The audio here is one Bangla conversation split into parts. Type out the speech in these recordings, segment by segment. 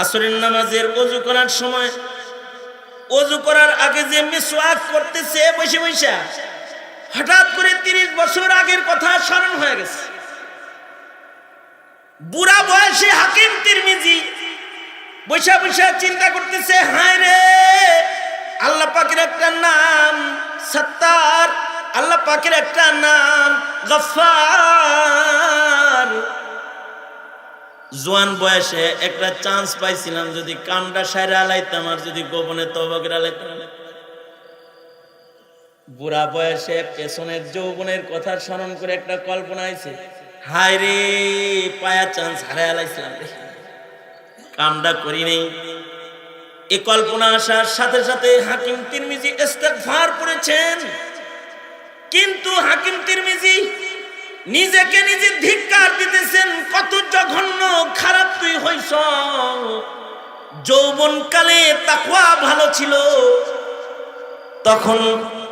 আসরের নামাজের ওযু করার সময় ওযু করার আগে যে মিসওয়াক করতেছে বসে বসে, হঠাৎ করে 30 বছর আগের কথা স্মরণ হয়ে গেছে। বুড়া বয়সে হাকিম তিরমিজি বসে বসে চিন্তা করতেছে, হায় রে, আল্লাহ পাকের একটা নাম সত্তার, আল্লাহ পাকের একটা নাম গফফার। জোয়ান বয়সে একটা চান্স পাইছিলাম, যদি কামটা সাইরা আলাইতাম আর যদি গোপনে তওবা করে আলাইতাম। বুড়া বয়সে পেছনের যৌবনের কথা স্মরণ করে একটা কল্পনা আইছে, হায় রে, পায়া চান্স হারায় আলাইছিলাম, কামটা করি নেই। এই কল্পনা আসার সাথে সাথে হাকিম তিরমিজি ইস্তেগফার করেছেন। কিন্তু হাকিম তিরমিজি নিজেকে নিজে ধিক্কার দিতেছেন, কত জঘন্য খারাপ তুই হইছ। যৌবনকালে তাকওয়া ভালো ছিল, তখন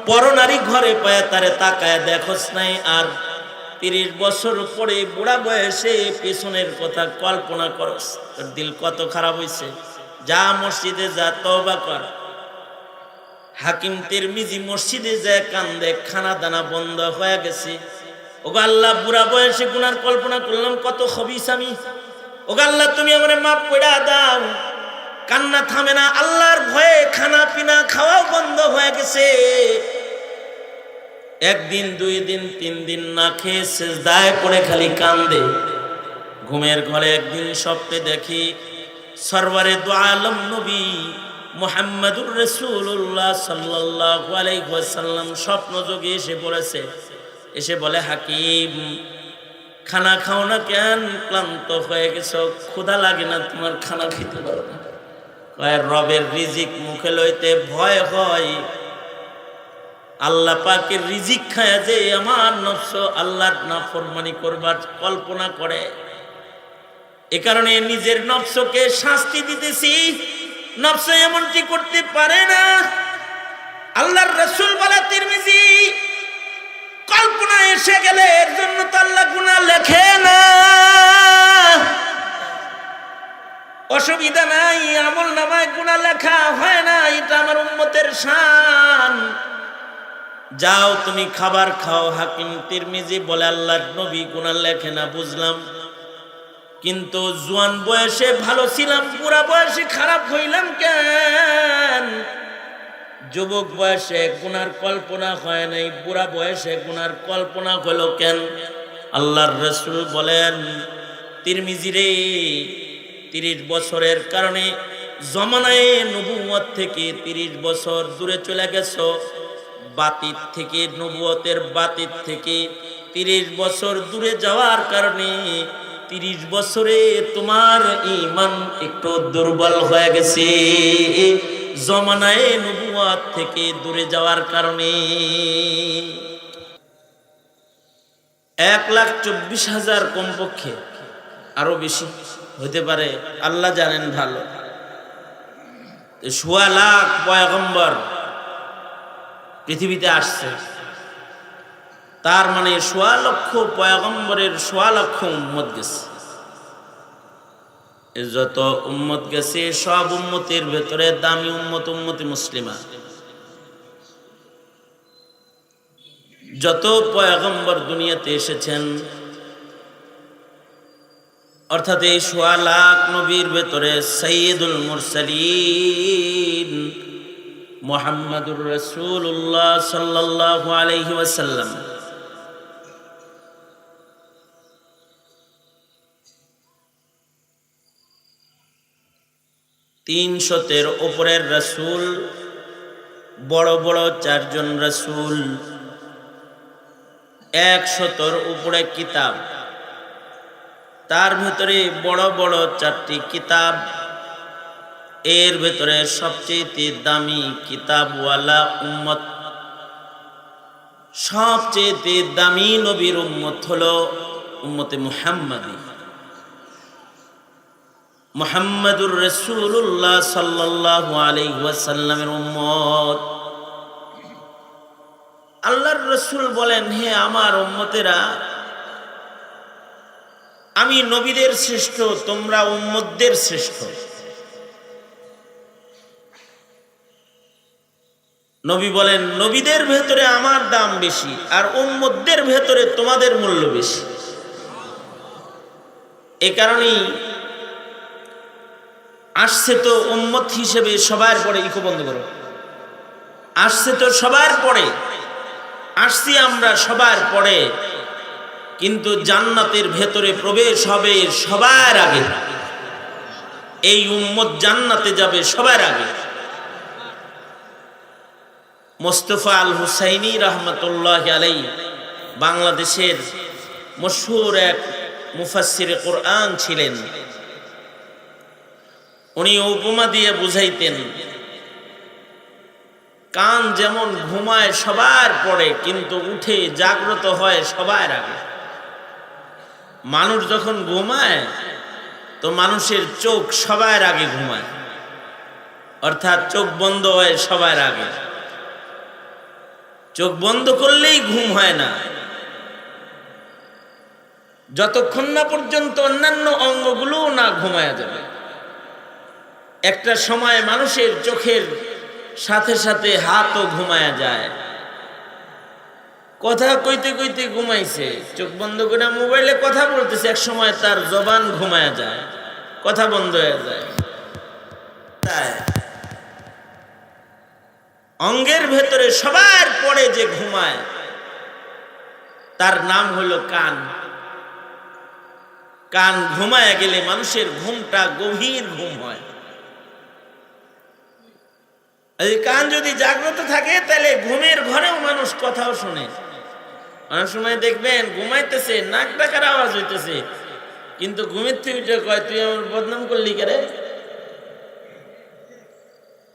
পরনারী ঘরে পায় তারে তাকায় দেখোস নাই, আর 30 বছর পরে বুড়া বয়সে পেছনের কথা কল্পনা করস, তোর দিল কত খারাপ হইছে। যা মসজিদে যা, তওবা কর। হাকিম তিরমিজি মসজিদে যায় কান্দে, খানা দানা বন্ধ হয়ে গেছে। ওগো আল্লাহ, বুড়া বয়সে গুনার কল্পনা করলাম, কত খবিস আমি। ওগো আল্লাহ, তুমি আমারে মাফ কইরা দাও। কান্না থামে না, আল্লাহর ভয়ে খানা পিনা খাওয়াও বন্ধ হয়ে গেছে। একদিন, 2 দিন, 3 দিন না খেয়ে সিজদায় পড়ে খালি কান্দে। ঘুমের ঘরে একদিন স্বপ্নে দেখি সরওয়ারে দু আলম নবী মুহাম্মদুর রাসূলুল্লাহ সাল্লাল্লাহু আলাইহি ওয়াসাল্লাম স্বপ্ন যোগে এসে পড়েছে। এসে বলে, হাকিম, খানা খাও না কেন? ক্লান্ত হয়ে গেছো, ক্ষুধা লাগে না তোমার? খানা খেতে পারো না? কয়, রবের রিজিক মুখে লইতে ভয় হয়। আল্লাহ পাকের রিজিক খায় যে আমার নফস আল্লাহর নাফরমানি করবার কল্পনা করে, এ কারণে নিজের নফসকে শাস্তি দিতেছি। নফস এমনটি করতে পারে না। আল্লাহর রাসূল বলে, তিরমিজি, কল্পনা এসে গেলে এর জন্য তো আল্লাহ গুনাহ লেখে না, অসুবিধা নাই, আমল নামায় গুনাহ লেখা হয় না, এটা আমার উম্মতের শান। যাও তুমি খাবার খাও। হাকিম তিরমিজি বলে, আল্লাহর নবী গুনাহ লেখে না, বুঝলাম, কিন্তু জোয়ান বয়সে ভালো ছিলাম, বুড়া বয়সে খারাপ হইলাম কেন? যুবক বয়সে গুনার কল্পনা হয় নাই, বুড়া বয়সে গুনার কল্পনা হলো কেন? আল্লাহর রাসূল বলেন, তিরমিজি রে, 30 বছরের কারণে জমানায়ে নবুয়ত থেকে 30 বছর দূরে চলে গেছো। বাতিত থেকে, নবুয়তের বাতিত থেকে 30 বছর দূরে যাওয়ার কারণে 30 বছরে তোমার ঈমান একটু দুর্বল হয়ে গেছে, জমানায়ে নবুয়ত থেকে দূরে যাওয়ার কারণে। 1,24,000 কমপক্ষে, আরো বেশি হতে পারে, আল্লাহ জানেন ভালো। 1.25 লাখ পয়গম্বর পৃথিবীতে আসছে, তার মানে 1.25 লক্ষ পয়গম্বরের 1.25 লক্ষ উম্মত গেছে। যত উম্মত গেছে সব উম্মতের ভেতরে দামি উম্মত উম্মতে মুসলিমা। যত পয়গম্বর দুনিয়াতে এসেছেন, অর্থাৎ এই 1.25 লাখ নবীর ভেতরে সাইয়্যিদুল মুরসালিন মুহাম্মাদুর রাসূলুল্লাহ সাল্লাল্লাহু আলাইহি ওয়াসাল্লাম, তিনশতের উপরের রাসূল, বড় বড় 4 জন রাসূল, 100-র উপরে কিতাব, তার ভেতরে বড় বড় 4টি কিতাব। এর ভেতরে সবচেয়ে দামি কিতাবওয়ালা উম্মত, সবচেয়ে দামি নবীর উম্মত হলো উম্মতে মুহাম্মাদি, মুহাম্মাদুর রাসূলুল্লাহ সাল্লাল্লাহু আলাইহি ওয়াসাল্লামের উম্মত। আল্লাহর রাসূল বলেন, হে আমার উম্মতেরা, আমি নবীদের শ্রেষ্ঠ, তোমরা উম্মতদের শ্রেষ্ঠ। নবী বলেন, নবীদের ভেতরে আমার দাম বেশি আর উম্মতদের ভেতরে তোমাদের মূল্য বেশি। এ কারণেই আসছে তো উম্মত হিসেবে সবার পরে, ইকো বন্ধ করো, আসছে তো সবার পরে, আসছি আমরা সবার পরে, কিন্তু জান্নাতের ভেতরে প্রবেশ হবে সবার আগে। এই উম্মত জান্নাতে যাবে সবার আগে। মোস্তফা আল হুসাইনি রহমতুল্লাহ আলাইহি বাংলাদেশের মশহুর এক মুফাসসিরে কোরআন ছিলেন। উনি উপমা দিয়ে বুঝাইতেন, কান যেমন ঘুমায় সবার পরে কিন্তু উঠে জাগ্রত হয় সবার আগে। মানুষ যখন ঘুমায় তো মানুষের চোখ সবার আগে ঘুমায়, অর্থাৎ চোখ বন্ধ হয় সবার আগে। চোখ বন্ধ করলেই ঘুম হয় না, যতক্ষণ না পর্যন্ত অন্যান্য অঙ্গগুলোও না ঘুমায়া যাবে। একটা সময় মানুষের চোখের সাথে সাথে হাতও ঘুমায়া যায়। কথা কইতে কইতে ঘুমাইছে, চোখ বন্ধ করে মোবাইলে কথা বলতেছে, এক সময় তার জবান ঘুমায়া যায়, কথা বন্ধ হয়ে যায়। তাই অঙ্গের ভেতরে সবার পরে যে ঘুমায় তার নাম হলো কান। কান ঘুমায় গেলে মানুষের ঘুমটা গভীর ঘুম হয়। কান যদি জাগ্রত থাকে তাহলে ঘুমের ঘরেও মানুষ কথাও শোনে। অনেক সময় দেখবেন ঘুমাইতেছে, নাক ডাকার আওয়াজ হইতেছে, কিন্তু ঘুমের থেকে কয়, তুই আমার বদনাম করলি কে রে?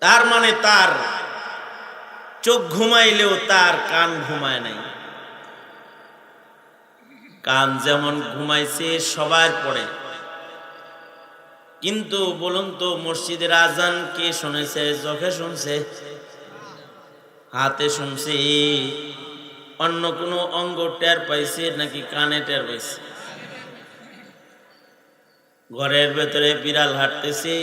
তার মানে তার চোখ ঘুমাইলেও তার কান ঘুমায় নাই। কান যেমন ঘুমাইছে সবার পরে, কিন্তু বলুন তো মসজিদের আজান কে শুনেছে? চোখে শুনছে, হাতে শুনছে, অন্য কোনো অঙ্গ টের পাইছে নাকি কানে টের পাইছে? ঘরের ভেতরে বিড়াল হাঁটতেছে,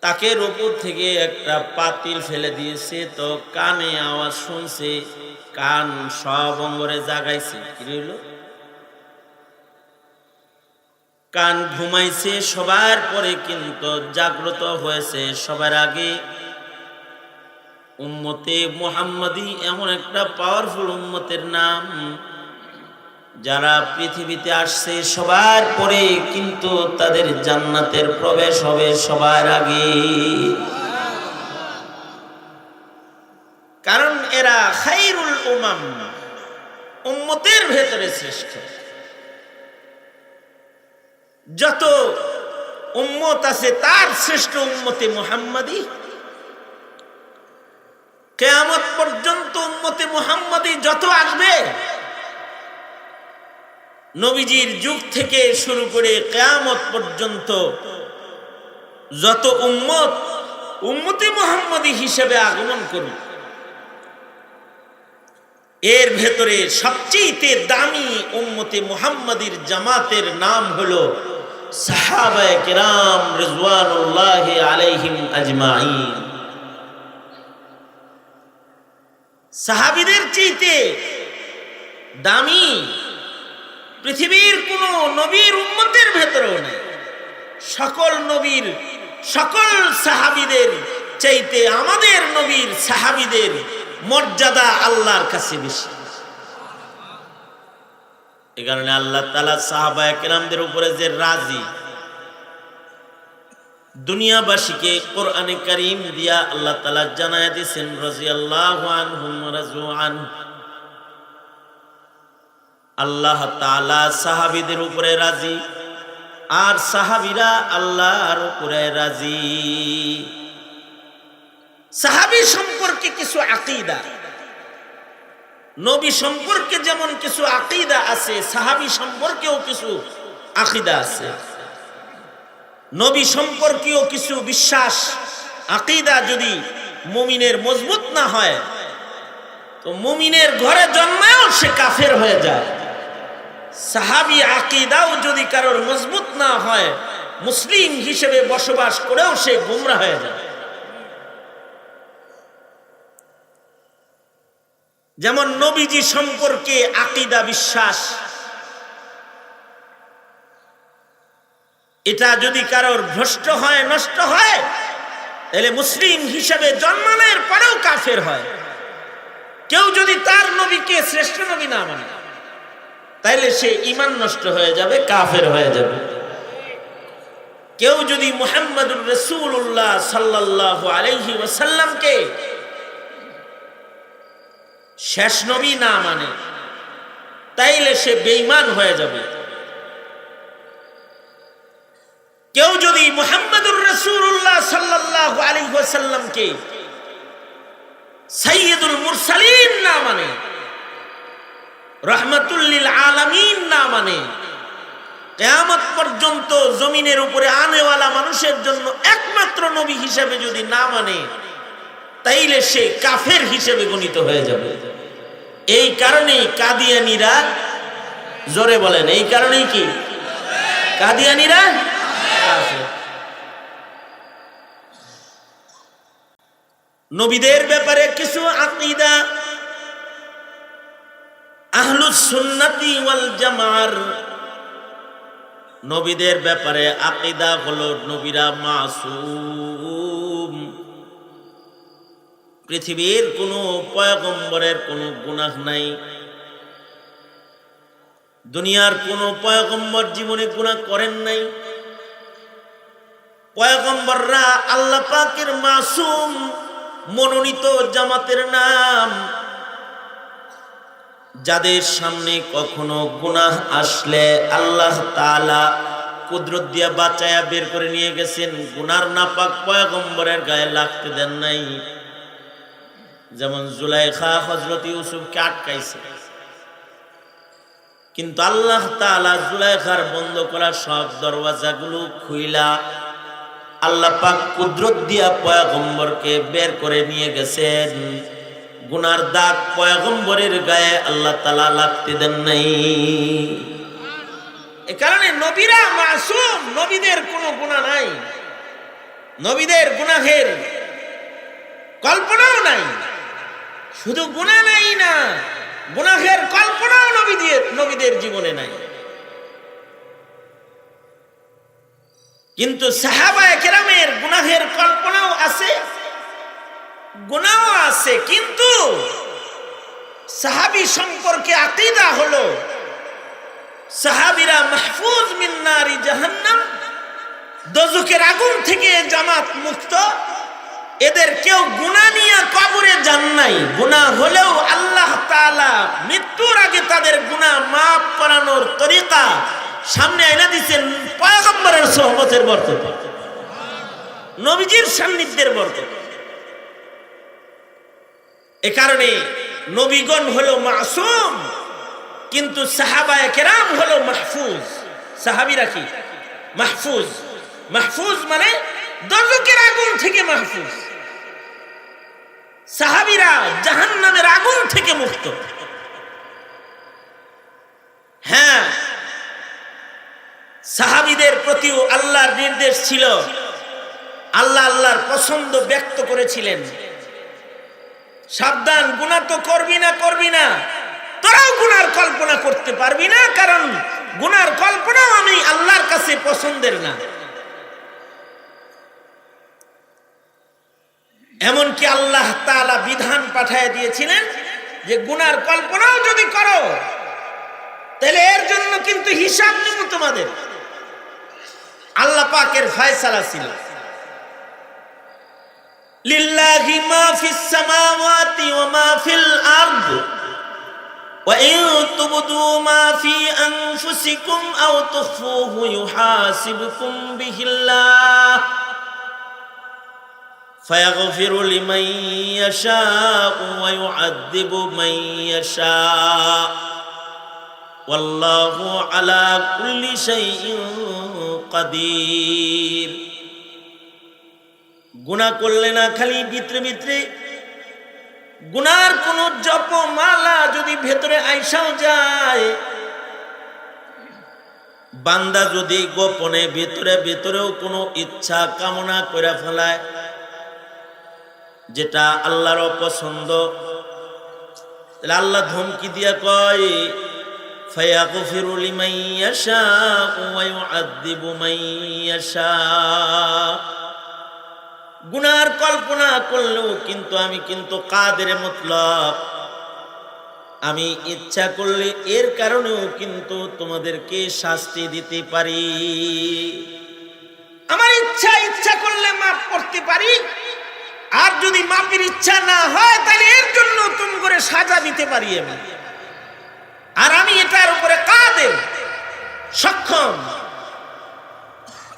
তাকের উপর থেকে একটা পাতিল ফেলে দিয়েছে, তো কানে আওয়াজ শুনছে, কান সব অঙ্গরে জাগাইছে। কি হইল? কান ঘুমাইছে সবার পরে কিন্তু জাগ্রত হয়েছে সবার আগে। উম্মতে মুহাম্মাদি এমন একটা পাওয়ারফুল উম্মতের নাম, যারা পৃথিবীতে আসছে সবার পরে কিন্তু তাদের জান্নাতের প্রবেশ হবে সবার আগে। কারণ এরা খায়রুল উমাম, উম্মতের ভেতরে শ্রেষ্ঠ। যত উম্মত আছে তার শ্রেষ্ঠ উম্মতে মুহাম্মাদি। কিয়ামত পর্যন্ত উম্মতে মুহাম্মাদি যত আসবে, নবীজির যুগ থেকে শুরু করে কিয়ামত পর্যন্ত যত উম্মত উম্মতে মুহাম্মাদি হিসেবে আগমন করবে, এর ভেতরে সবচেয়ে দামি উম্মতে মুহাম্মাদির জামাতের নাম হলো সাহাবায়ে কেরাম রিজওয়ানুল্লাহি আলাইহিম আজমাইন। সাহাবীদের চাইতে দামি পৃথিবীর কোন নবীর উম্মতের ভেতরেও নেই। সকল নবীর সকল সাহাবীদের চাইতে আমাদের নবীর সাহাবীদের মর্যাদা আল্লাহর কাছে বেশি। এই কারণে আল্লাহ তাআলা সাহাবায়ে কেরামদের উপরে যে রাজি, দুনিয়াবাসীকে কোরআনে কারীম দিয়া আল্লাহ তাআলা জানায় দিয়েছেন, রাদিয়াল্লাহু আনহুম ওয়া রাযু আনহু। আল্লাহ তাআলা সাহাবীদের উপরে রাজি আর সাহাবীরা আল্লাহর উপরে রাজি। সাহাবী সম্পর্কে কিছু আকীদা, নবী সম্পর্কে যেমন কিছু আকীদা আছে, সাহাবী সম্পর্কেও কিছু আকীদা আছে। নবী সম্পর্কেও কিছু বিশ্বাস আকীদা যদি মুমিনের মজবুত না হয় তো মুমিনের ঘরে জন্মেও সে কাফের হয়ে যায়। সাহাবী আকীদাও যদি কারোর মজবুত না হয়, মুসলিম হিসেবে বসবাস করেও সে গোমরা হয়ে যায়। যেমন নবীজি সম্পর্কে আকীদা বিশ্বাস, এটা যদি কারোর ভ্রষ্ট হয়, নষ্ট হয়, তাহলে মুসলিম হিসেবে জন্মানোর পরেও কাফের হয়। কেউ যদি তার নবীকে শ্রেষ্ঠ নবী না মানে, তাইলে সে ঈমান নষ্ট হয়ে যাবে, কাফের হয়ে যাবে। কেউ যদি মুহাম্মদুর রাসূলুল্লাহ সাল্লাল্লাহু আলাইহি ওয়াসাল্লামকে শেষ নবী না মানে, তাইলে সে বেঈমান হয়ে যাবে। কেউ যদি মুহাম্মদুর রাসূলুল্লাহ সাল্লাল্লাহু আলাইহি ওয়াসাল্লামকে সাইয়্যিদুল মুরসালিন না মানে, রাহমাতুল লিল আলামিন না মানে, কিয়ামত পর্যন্ত জমিনের উপরে আনেওয়ালা মানুষের জন্য একমাত্র নবী হিসেবে যদি না মানে, তাইলে সে কাফের হিসেবে গণিত হয়ে যাবে। এই কারণেই কাদিয়ানীরা, জোরে বলেন, এই কারণেই কি কাদিয়ানীরা কাফের। নবীদের ব্যাপারে কিছু আকীদা আহলুস সুন্নাতি ওয়াল জামার, নবীদের ব্যাপারে আকীদা হলো নবীরা মাসুম, পৃথিবীর কোনো পয়গম্বরের কোনো গুনাহ নাই। দুনিয়ার কোনো পয়গম্বর জীবনে গুনাহ করেন নাই। পয়গম্বররা আল্লাহ পাকের মাসুম মনোনীত জামাতের নাম, যাদের সামনে কখনো গুনাহ আসলে আল্লাহ তাআলা কুদরত দিয়া বাঁচায়া বের করে নিয়ে গেছেন, গুনার নাপাক পয়গম্বরের গায়ে লাগতে দেন নাই। যেমন জুলাইখা হযরত ইউসুফকে আটকাইছে, কিন্তু আল্লাহ তাআলা জুলাইখার বন্ধ করা সব দরওয়াজাগুলো খুইলা আল্লাহ পাক কুদরত দিয়া পয়গম্বরকে বের করে নিয়ে গেছেন। গুনার দাগ পয়গম্বরের গায়ে আল্লাহ তাআলা লাগতে দেন নাই। এ কারণে নবীরা মাসুম, নবীদের কোনো গুনাহ নাই, নবীদের গুনাহের কল্পনাও নাই। শুধু গুনাহ নাই না, গুনাহের কল্পনাও নবীদের জীবনে নাই। কিন্তু সাহাবায়ে কেরামের গুনাহের কল্পনাও আছে, গুনাহও আছে। কিন্তু সাহাবী সম্পর্কে আকীদা হলো সাহাবীরা মাহফুজ মিন নারি জাহান্নাম, দোজখের আগুন থেকে জামাত মুক্ত। এদের কেউ গুনাহ নিয়ে কবরে যান নাই। গুনাহ হলেও আল্লাহ তাআলা মৃত্যুর আগে তাদের গুনাহ মাফ করানোর তরিকা সামনে এনে দিয়েছেন পয়গম্বরের সোহবতের বরকতে, নবীজির সান্নিধ্যের বরকতে। এ কারণে নবীগণ হলো মাসুম, কিন্তু সাহাবায়ে কেরাম হলো মাহফুজ। সাহাবীরা কি মাহফুজ? মাহফুজ মানে দোজখের আগুন থেকে মাহফুজ। সাহাবীরা জাহান্নামের আগুন থেকে মুক্ত। হ্যাঁ, সাহাবীদের প্রতিও আল্লাহর নির্দেশ ছিল, আল্লাহ আল্লাহর পছন্দ ব্যক্ত করেছিলেন, সাবধান, গুনাহ তো করবি না, তোরাও গুনার কল্পনা করতে পারবি না, কারণ গুনার কল্পনাও আমি আল্লাহর কাছে পছন্দের না। এমনকি আল্লাহ তাআলা বিধান পাঠিয়ে দিয়েছিলেন যে গুনার কল্পনাও যদি করো তাহলে এর জন্য কিন্তু হিসাব নিব তোমাদের। আল্লাহ পাকের ফয়সালা ছিল, লিল্লাহি মা ফিস সামাওয়াতি ওয়া মা ফিল আরদ ওয়া ইন তুবদু মা ফি আনফুসিকুম আও তুখফুহু ইউহাসিবুকুম বিহিল্লাহ فيغفر لمن يشاء ويعذب من يشاء والله على كل شيء قدير। গুনাহ করলে না খালি ভিতরে গুনার কোন জপমালা যদি ভেতরে আইসাও যায়, বান্দা যদি গোপনে ভেতরেও কোনো ইচ্ছা কামনা করে ফেলায় যেটা আল্লাহর অপছন্দ, তাহলে আল্লাহ ধমকি দিয়া কয় ফায়াগফিরু লিমান ইয়াশাউ ওয়া ইউআযযিবু মান ইয়াশাউ। গুনার কল্পনা করলেও কিন্তু আমি কিন্তু কাদের মুতলক, আমি ইচ্ছা করলে এর কারণেও কিন্তু তোমাদেরকে শাস্তি দিতে পারি। আমার ইচ্ছা করলে মাফ করতে পারি, আর যদি মাফের ইচ্ছা না হয় তাহলে এর জন্য তুমি করে সাজা দিতে পারি আমি। আর আমি এটার উপরে কাদের, সক্ষম।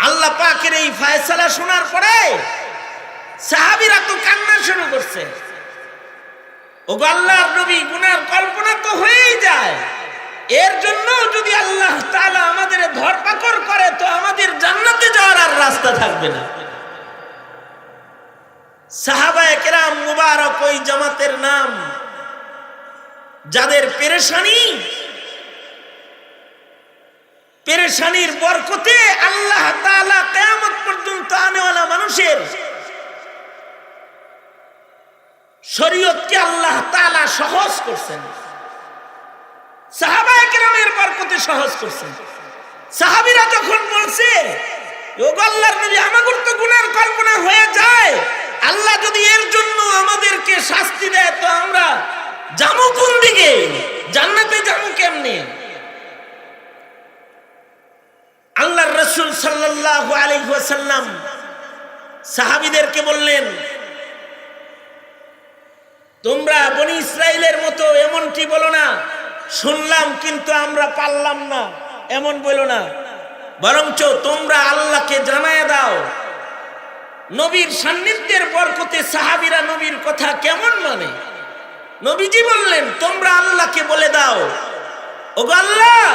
আল্লাহ পাকের এই ফয়সালা শোনার পরে সাহাবীরা তো কান্না শুরু করছে। ওগো আল্লাহর নবী, গুনার কল্পনা তো হয়েই যায়, এর জন্য যদি আল্লাহ তাআলা আমাদের ধরপাকড় করে তো আমাদের জান্নাতে যাওয়ার আর রাস্তা থাকবে না। সাহাবায়ে কেরাম মুবারক ওই জামাতের নাম, যাদের পেরেশানির বরকতে আল্লাহ তাআলা কিয়ামত পর্যন্ত আনেওয়ালা মানুষের শরীয়তকে আল্লাহ তাআলা সহজ করছেন, সাহাবায়ে কেরামের বরকতে সহজ করছেন। সাহাবীরা যখন বলছে ওগো আল্লাহর নবী, আমাদের তো গুনার কল্পনা হয়ে যায়, আল্লাহ যদি এর জন্য আমাদেরকে শাস্তি দেয় তো আমরা যাবো কোন দিকে, জান্নাতে যাবো কেমনে? আল্লাহর রাসূল সাল্লাল্লাহু আলাইহি ওয়াসাল্লাম সাহাবীদেরকে বললেন, তোমরা বনি ইসরাইলের মতো এমনটি বলো না, শুনলাম কিন্তু আমরা পারলাম না, এমন বলো না, বরঞ্চ তোমরা আল্লাহকে জানায় দাও। নবীর সান্নিধ্যের বরকতে সাহাবীরা নবীর কথা কেমন মানে? নবীজি বললেন, তোমরা আল্লাহকে বলে দাও, ওগো আল্লাহ,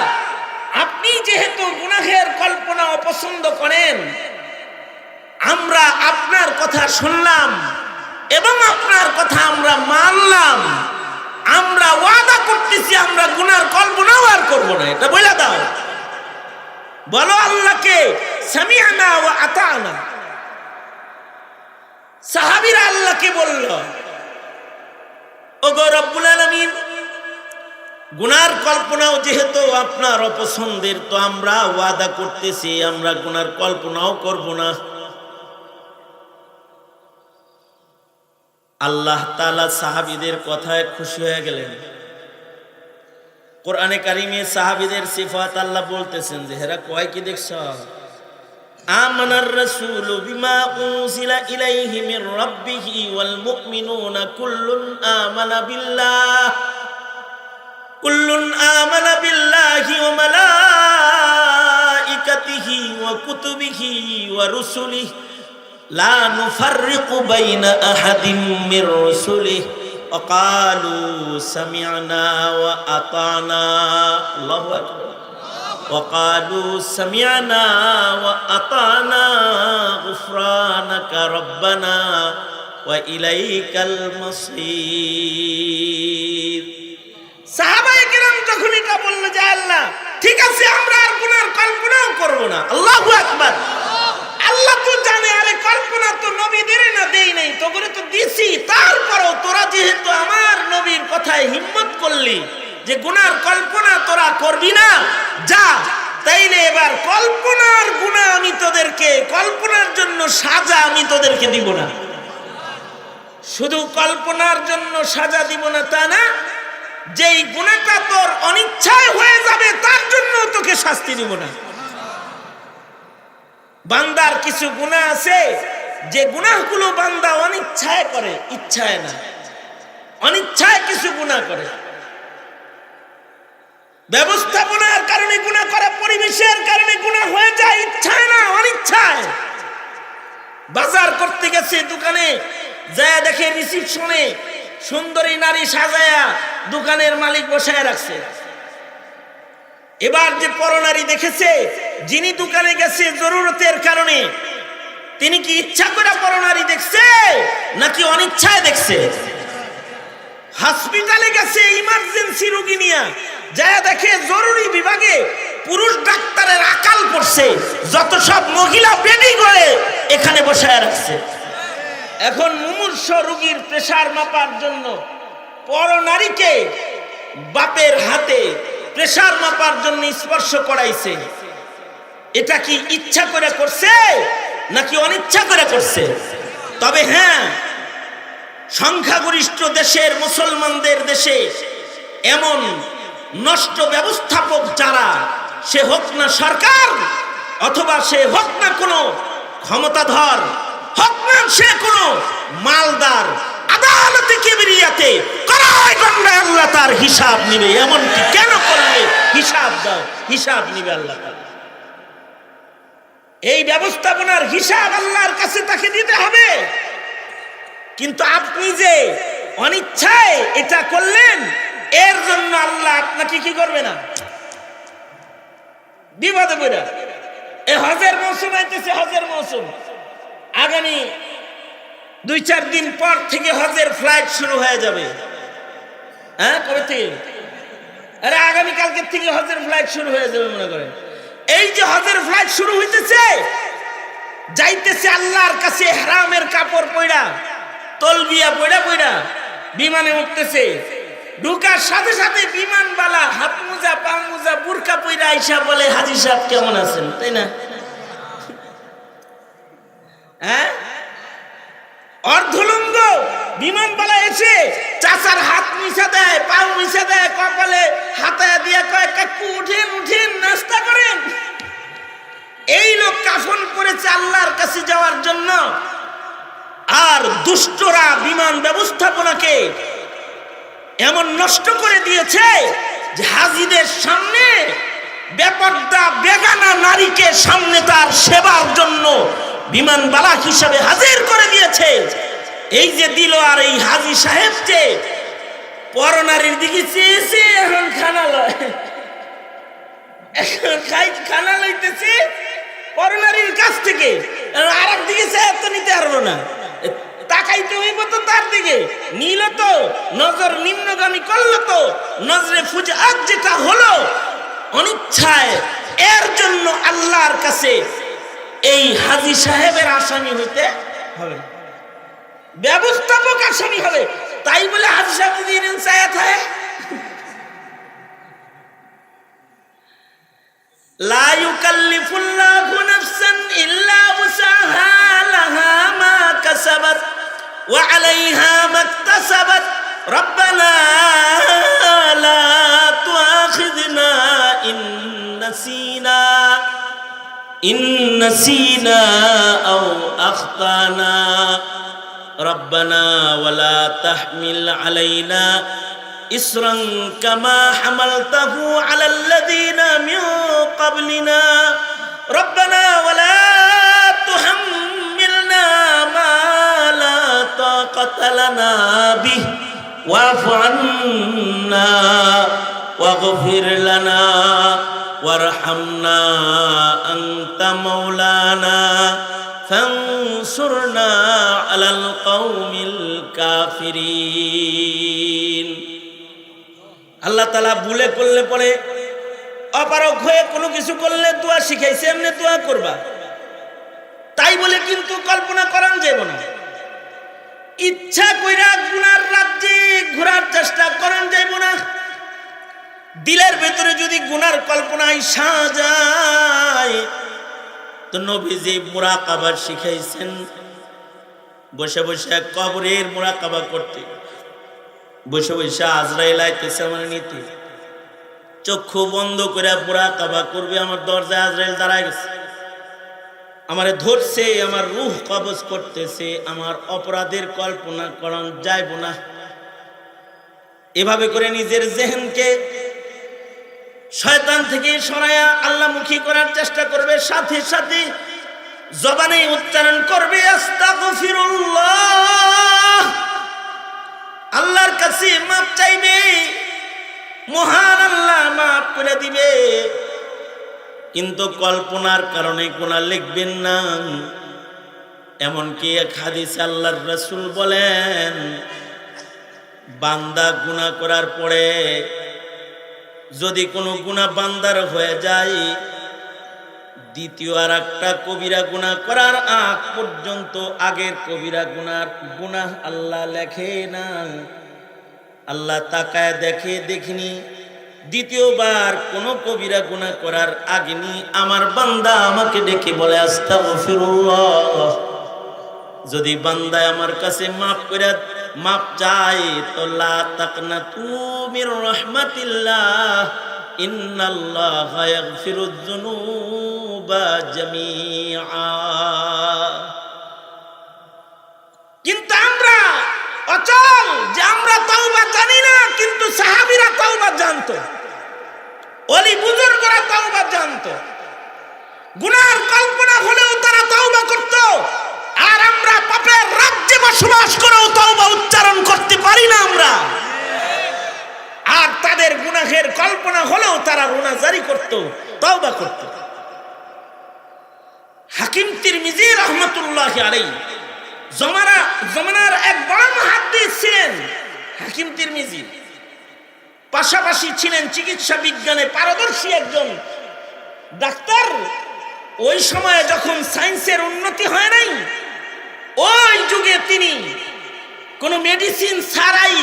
আপনি যেহেতু গুনাহের কল্পনা অপছন্দ করেন, আমরা আপনার কথা শুনলাম এবং আপনার কথা আমরা মানলাম, আমরা ওয়াদা করতেছি আমরা গুনার কল্পনাও আর করব না। এটা বলে দাও, বলো আল্লাহকে সামিআনা ওয়া আতানা। সাহাবীরা আল্লাহকে বলল, ওগো রব্বুল আলামিন, গুনার কল্পনাও যেহেতু আপনার অপছন্দের, তো আমরা ওয়াদা করতেছি আমরা গুনার কল্পনাও করব না। আল্লাহ তাআলা সাহাবীদের কথায় খুশি হয়ে গেলেন। কোরআনে কারিমে সাহাবীদের সিফাত আল্লাহ বলতেছেন যে হেরা কয় কি দেখছ, আমানার রাসূলু বিমা উনজিলা ইলাইহি মির রাব্বিহি ওয়াল মুমিনুনা কুল্লুন আমানা বিল্লাহি ওয়া মালাইকাতিহি ওয়া কুতুবিহি ওয়া রুসুলিহি লা নুফাররিকু বাইনা আহাদিম মির রুসুলিহি ওয়া ক্বালু সামি'না ওয়া আতা'না। আল্লাহু আকবার। ওয়া ক্বালু সামি'না ওয়া আতা'না গুফরানাকা রাব্বানা ওয়া ইলাইকাল মাসীর। সাহাবায়ে কেরাম যখন এটা বলল যে আল্লাহ ঠিক আছে আমরা আর গুনার কল্পনাও করব না, আল্লাহু আকবার। আল্লাহ তো জানে, আরে কল্পনা তো নবীদের না দেই নাই, তোরে তো দিছি, তারপরও তোরা যেহেতু আমার নবীর কথায় হিম্মত করলি যে গুনার কল্পনা তোরা করবি না, যা তাইলে এবার কল্পনার গুনাহ আমি তোদেরকে, কল্পনার জন্য সাজা আমি তোদেরকে দিব না। শুধু কল্পনার জন্য সাজা দিব না তা না, যেই গুনাহটা তোর অনিচ্ছায় হয়ে যাবে তার জন্য তোকে শাস্তি দিব না। বান্দার কিছু গুনাহ আছে যে গুনাহগুলো বান্দা অনিচ্ছায় করে, ইচ্ছায় না, অনিচ্ছায় কিছু গুনাহ করে। ব্যবস্থাপনার কারণে গুনাহ করে, পরিবেশের কারণে গুনাহ হয়ে যায়, ইচ্ছায় না অনিচ্ছায়। বাজার করতে গেছে, দোকানে যায় দেখে রিসিপশনে সুন্দরী নারী সাজায়া দোকানের মালিক বসায় রাখছে। এবার যে পরনারী দেখেছে, যিনি দোকানে গেছে জরুরতের কারণে, তিনি কি ইচ্ছা করে পরনারী দেখছে নাকি অনিচ্ছায় দেখছে? হসপিটালে গেছে ইমার্জেন্সি রোগী নিয়ে, যায় দেখে জরুরি বিভাগে পুরুষ ডাক্তারের আকাল পড়ছে, যত সব মহিলা বেডি করে এখানে বসায় রাখছে। এখন মুমূর্ষ রোগীর প্রেসার মাপার জন্য পর নারীকে বাপের হাতে প্রেসার মাপার জন্য স্পর্শ করাইছে, এটা কি ইচ্ছা করে করছে নাকি অনিচ্ছা করে করছে? তবে হ্যাঁ, সংখ্যাগরিষ্ঠ দেশের মুসলমানদের দেশে এমন নষ্ট ব্যবস্থাপক যারা, সে হোক না সরকার অথবা সে হোক না কোনো ক্ষমতাধর, হোক না সে কোনো মালদার, আদালতে কিবরিয়াতে করায় গন্ডায় আল্লাহ তার হিসাব নিবে। এমনকি কেন করলে হিসাব দাও, হিসাব নিবে আল্লাহ তাআলা। এই ব্যবস্থাপনার হিসাব আল্লাহর কাছে তাকে দিতে হবে। কিন্তু আপনি যে অনিচ্ছায় এটা করলেন, এর জন্য আল্লাহ আপনাকে কি করবে না, বিপদে পড়া। এই হজের মৌসুম আইতেছে, হজের মৌসুম আগামী 2-4 দিন পর থেকে হজের ফ্লাইট শুরু হয়ে যাবে। হ্যাঁ, কবে থেকে? আরে আগামী কালকে থেকে হজের ফ্লাইট শুরু হয়ে যাবে মনে করেন। এই যে হজের ফ্লাইট শুরু হইতেছে, যাইতেছে আল্লাহর কাছে ইহরামের কাপড় পয়রা, তলবিয়া পয়রা পয়রা বিমানে উঠতেছে। ঢুকার সাথে সাথে বিমানবালা হাত মোজা, পা মোজা, বুরকা পয়রা আইসা বলে, হাজী সাহেব কেমন আছেন, তাই না? হ্যাঁ, অর্ধলঙ্গ বিমানবালা এসে চাচার হাত মিশা দেয়, পা মিশা দেয়, কপালে হাতায় দিয়া কয়, কাকু উঠেন উঠেন, নাস্তা করেন। এই লোক কাফন করেছে আল্লাহর কাছে যাওয়ার জন্য। আর দুষ্টরা বিমান ব্যবস্থাপনাকে এমন নষ্ট করে দিয়েছে যে হাজীদের সামনে বেপর্দা বেগানা নারীকে সামনে তার সেবার জন্য বিমানবালা হিসাবে হাজির করে দিয়েছে। এই যে দিল, আর এই হাজী সাহেব যে পরনারীর দিকে চেয়েছে, এখন খানা লয়, এখন খানা লইতেছে পরনারীর কাছ থেকে। আর একদিকে চেয়ে তো নিতে পারবো না, তাকাইতে হইব তো তার দিকে। নিল তো, নজর নিম্নগামী করলো তো, নজরে ফুজআত যেটা হলো অনিচ্ছায়, এর জন্য আল্লাহর কাছে এই হাজী সাহেবের আসামি হইতে হবে, ব্যবস্থাপক আসামি হবে। তাই বলে হাজী সাহেব যদি ইনসায়াত হয়, লা ইউকাল্লিফুল্লাহু নাফসান ইল্লা উসাহা, লাহা মা কাসাবাত ওয়া আলাইহা মাকতাসাবাত, রব্বানা লা তুআখিযনা ইন নাসিনা আও আখতানা, রব্বানা ওয়ালা তাহমিল আলাইনা ইসরান কামা হামালতাহু আলাল্লাযীনা মিন ক্বাবলিনা, রব্বানা ওয়ালা তুহাম্মিলনা মা লা তাকাতা লানা বিহি ওয়া'ফু আন্না ওয়াগফির লানা ওয়ারহামনা আনতা মাওলানা ফানসুরনা আলাল কওমিল কাফিরিন। আল্লাহ তাআলা ভুলে করলে পরে, অপারগ হয়ে কোনো কিছু করলে দোয়া শিখাইছে, এমনি দোয়া করবা। তাই বলে কিন্তু কল্পনা করান যাব না, ইচ্ছা কইরা গুনার রাজ্যে ঘোরার চেষ্টা করান যাইব না। দিলের ভেতরে যদি গুনার কল্পনা আইসা যায়, তো নবীজি মুরাকাবা শিখাইছেন, বসে বসে কবরের মুরাকাবা করতে, বসে বসে আজরাইল আইতেছে আমার নিতে, চক্ষু বন্ধ করে মুরাকাবা করবে। আমার দরজায় আজরাইল দাঁড়ায় গেছে, আমারে ধরছে, আমার রূহ কবজ করতেছে, আমার অপরাধের কল্পনা করান যাইব না। এভাবে করে নিজের জেহেনকে শয়তান থেকে সরায়া আল্লাহমুখী করার চেষ্টা করবে। সাথে সাথে জবানে উচ্চারণ করবে আস্তাগফিরুল্লাহ, আল্লাহর কাছে মাপ চাইবে, মহান আল্লাহ মাফ করে দিবে। কিন্তু কল্পনার কারণে গুনাহ লিখবেন না। এমনকি এক হাদিসে আল্লাহর রাসূল বলেন, বান্দা গুনাহ করার পরে যদি কোনো গুনাহ বান্দার হয়ে যায়, দ্বিতীয় আর একটা কবিরা গুনাহ করার আগ পর্যন্ত আগের কবিরা গুনাহ আল্লাহ লেখে না। আল্লাহ তাকায় দেখে দেখিনি দ্বিতীয়বার কোন কবিরা গুনাহ করার আগে নি আমার বান্দা আমাকে ডেকে বলে আস্তাগফিরুল্লাহ, যদি বান্দা আমার কাছে মাপ চায় তো লা তাকনাতু মির রাহমাতিল্লাহ ইন্নাল্লাহা ইয়াগফিরুয যুনুবা জামিআ। কিন্তু আমরা অচল যে আমরা তাওবা জানি না, কিন্তু সাহাবীরা তাওবা জানতো, ওলি বুজুর্গরা তাওবা জানতো, গুনার কল্পনা হলেও তারা তাওবা করত। আর আমরা পাপের রাজ্যে বসবাস করেও তাওবা উচ্চারণ করতে পারি না আমরা। আর তাদের গুনাহের কল্পনা হলেও তারা রুনা জারি করত, তাওবা করত। হাকিম তিরমিজি রাহমাতুল্লাহি আলাইহি জমানার এক বড় মুহাদ্দিস ছিলেন হাকিম তিরমিজি। পাশাপাশি ছিলেন চিকিৎসা বিজ্ঞানে পারদর্শী একজন ডাক্তার। ওই সময়ে যখন সায়েন্সের উন্নতি হয় নাই, ওই যুগে তিনি কোনো মেডিসিন ছাড়াই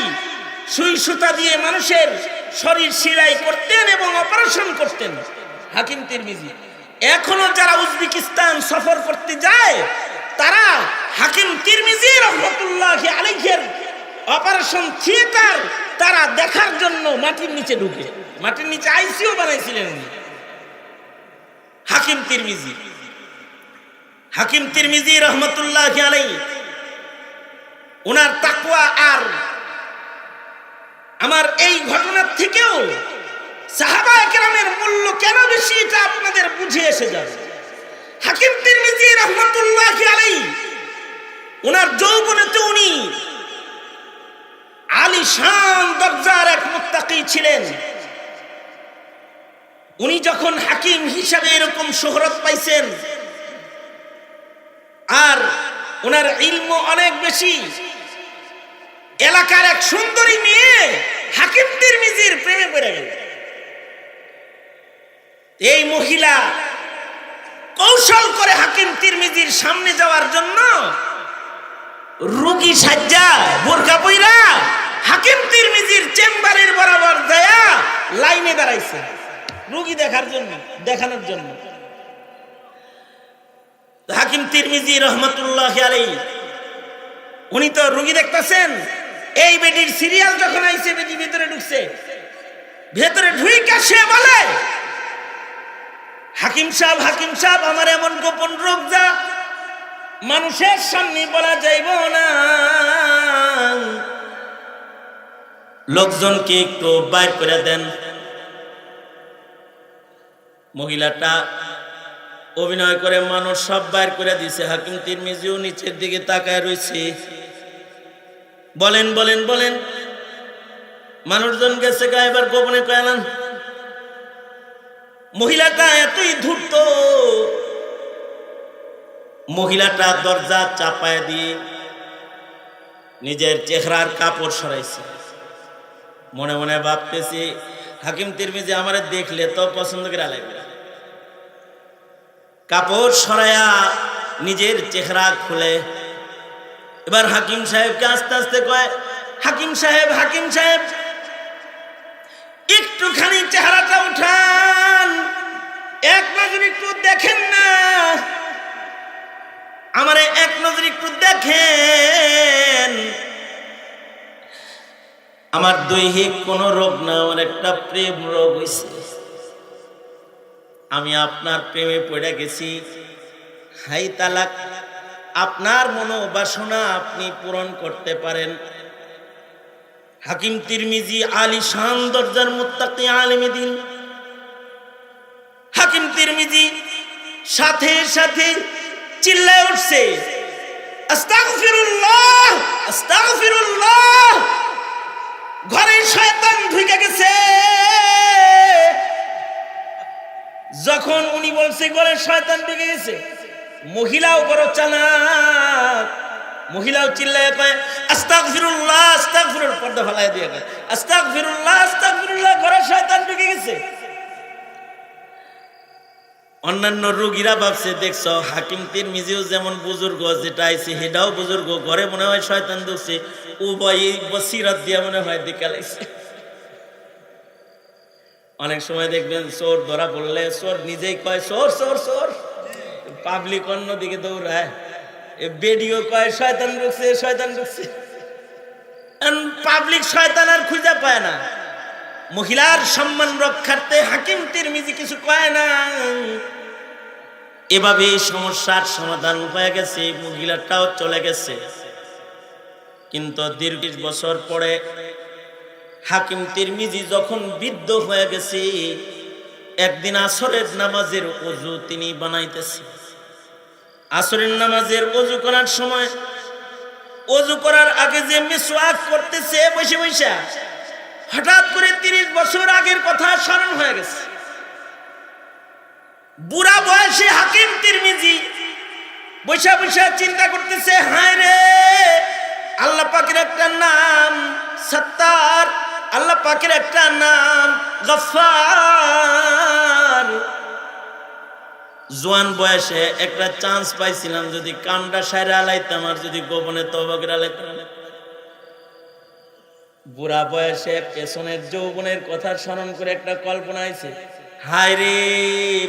সুই সুতা দিয়ে মানুষের শরীর সেলাই করতেন এবং অপারেশন করতেন হাকিম তিরমিজি। এখনো যারা উজবেকিস্তান সফর করতে যায় তারা হাকিম তিরমিজি রাহমাতুল্লাহি আলাইহির অপারেশন থিয়েটার তারা দেখার জন্য মাটির নিচে ঢুকে, মাটির নিচে আইসিইউ বানাইছিলেন উনি হাকিম তিরমিজি রাহমাতুল্লাহি আলাইহি। ওনার তাকওয়া আর আমার এই ঘটনার থেকেও সাহাবায়ে কেরামের মূল্য কেন বেশি এটা আপনাদের বুঝে এসে যাবে। হাকিম তিরমিজি রাহমাতুল্লাহি আলাইহি ওনার যৌবনেতে উনি আলিশান দরজার এক মুত্তাকি ছিলেন। উনি যখন হাকিম হিসাবে এরকম শোহরত পাইছেন আর ওনার ইলম অনেক বেশি, এলাকার এক সুন্দরী মেয়ে হাকিম তিরমিজির প্রেমে পড়ে গেল। এই মহিলা কৌশল করে হাকিম তিরমিজির সামনে যাওয়ার জন্য রোগী সাজ্জা বোরকা পইরা হাকিম তিরমিজির চেম্বারের বরাবর দয়া লাইনে দাঁড়াইছে রোগী দেখানোর জন্য। হাকিম তিরমিজি রাহমাতুল্লাহি আলাইহি উনি তো রোগী দেখতেছেন। এই বেডির সিরিয়াল যখন আইছে বেদি ভিতরে ঢুকছে, ভেতরে ঢুইকা সে বলে, হাকিম সাহেব আমার এমন গোপন রোগ যা মানুষের সামনে বলা যাইব না, লোকজনকে একটু বাইর করে দেন। মহিলাটা অভিনয় করে মানুষ সব বাইর করে দিছে। হাকিম তিরমিজিও নিচের দিকে তাকায় রয়েছে। বলেন মানুষজন গেছে গা, এবার গোপনে কয়ালান। মহিলাটা এতই ধূর্ত, মহিলাটা দরজা চাপায় দিয়ে নিজের চেহারার কাপড় সরাইছে। মনে মনে ভাবতেছি হাকিম তিরমিজি আমারে দেখলে তো পছন্দ করে লাগবে। কাপড় সরায়া নিজের চেহারা খুলে এবার হাকিম সাহেবকে আস্তে আস্তে কয়, হাকিম সাহেব একটুখানি চেহারাটা উঠান, এক নজর একটু দেখেন না, আমারে এক নজর একটু দেখেন। আমার দৈহিক কোনো রোগ না, আমার একটা প্রেম রোগ হয়েছে। আমি আপনার প্রেমে পড়ে গেছি। হাই তালাক, আপনার মনোবাসনা আপনি পূরণ করতে পারেন। হাকিম তিরমিজি আলিশান দরজার মুত্তাকি আলেমে দ্বীন। হাকিম তিরমিজি সাথে সাথে চিল্লায় উঠছে, আস্তাগফিরুল্লাহ আস্তাগফিরুল্লাহ। ঘরে শয়তান ঢুকে গেছে। যখন উনি বলছে ঘরে শয়তান ঢুকে গেছে, মহিলাও বড় চালাক, মহিলাও চিল্লায় কয় আস্তাগফিরুল্লাহ আস্তাগফিরুল্লাহ, পর্দা ফেলায় দিয়ে কয় আস্তাগফিরুল্লাহ আস্তাগফিরুল্লাহ, ঘরে শয়তান ঢুকে গেছে। অন্যান্য রোগীরা ভাবছে দেখছো হাকিম তিরমিজিও যেমন বুজুর্গ, যেটা আইছে হেটাও বুজুর্গ, ঘরে মনে হয় শয়তান ঢুকছে, উভয় বসিরাত দিয়া মনে হয় দিকে লাগছে। অনেক সময় দেখবেন চোর ধরা পড়লে চোর নিজেই কয় চোর চোর চোর, পাবলিক অন্যদিকে দৌড়ায়, বেডিও কয় শয়তান ঢুকছে শয়তান ঢুকছে, পাবলিক শয়তান আর খুঁজে পায় না। মহিলার সম্মান রক্ষার্থে হাকিম তিরমিজি কিছু কয় না। এভাবে সমস্যার সমাধান হয়ে গেছে, মহিলাটাও চলে গেছে। কিন্তু দীর্ঘ বছর পরে হাকিম তিরমিজি যখন বৃদ্ধ হয়ে গেছে, একদিন আসরের নামাজের ওযু তিনি বানাইতেছে। আসরের নামাজের ওযু করার সময় ওযু করার আগে যে মিসওয়াক করতেছে বসে বসে, হঠাৎ করে 30 বছর আগের কথা স্মরণ হয়ে গেছে। বুড়া বয়সে হাকিম তিরমিজি বসে বসে চিন্তা করতেছে, হায় রে, আল্লাহ পাকের একটা নাম সত্তার, আল্লাহ পাকের একটা নাম গফফার। জোয়ান বয়সে একটা চান্স পাইছিলাম, যদি কামটা সাইরা আলাইতাম আর যদি গোপনে তওবা করে আলাইতাম। বুড়া বয়সে পেছনের যৌবনের কথা স্মরণ করে একটা কল্পনা আইছে, হায় রে,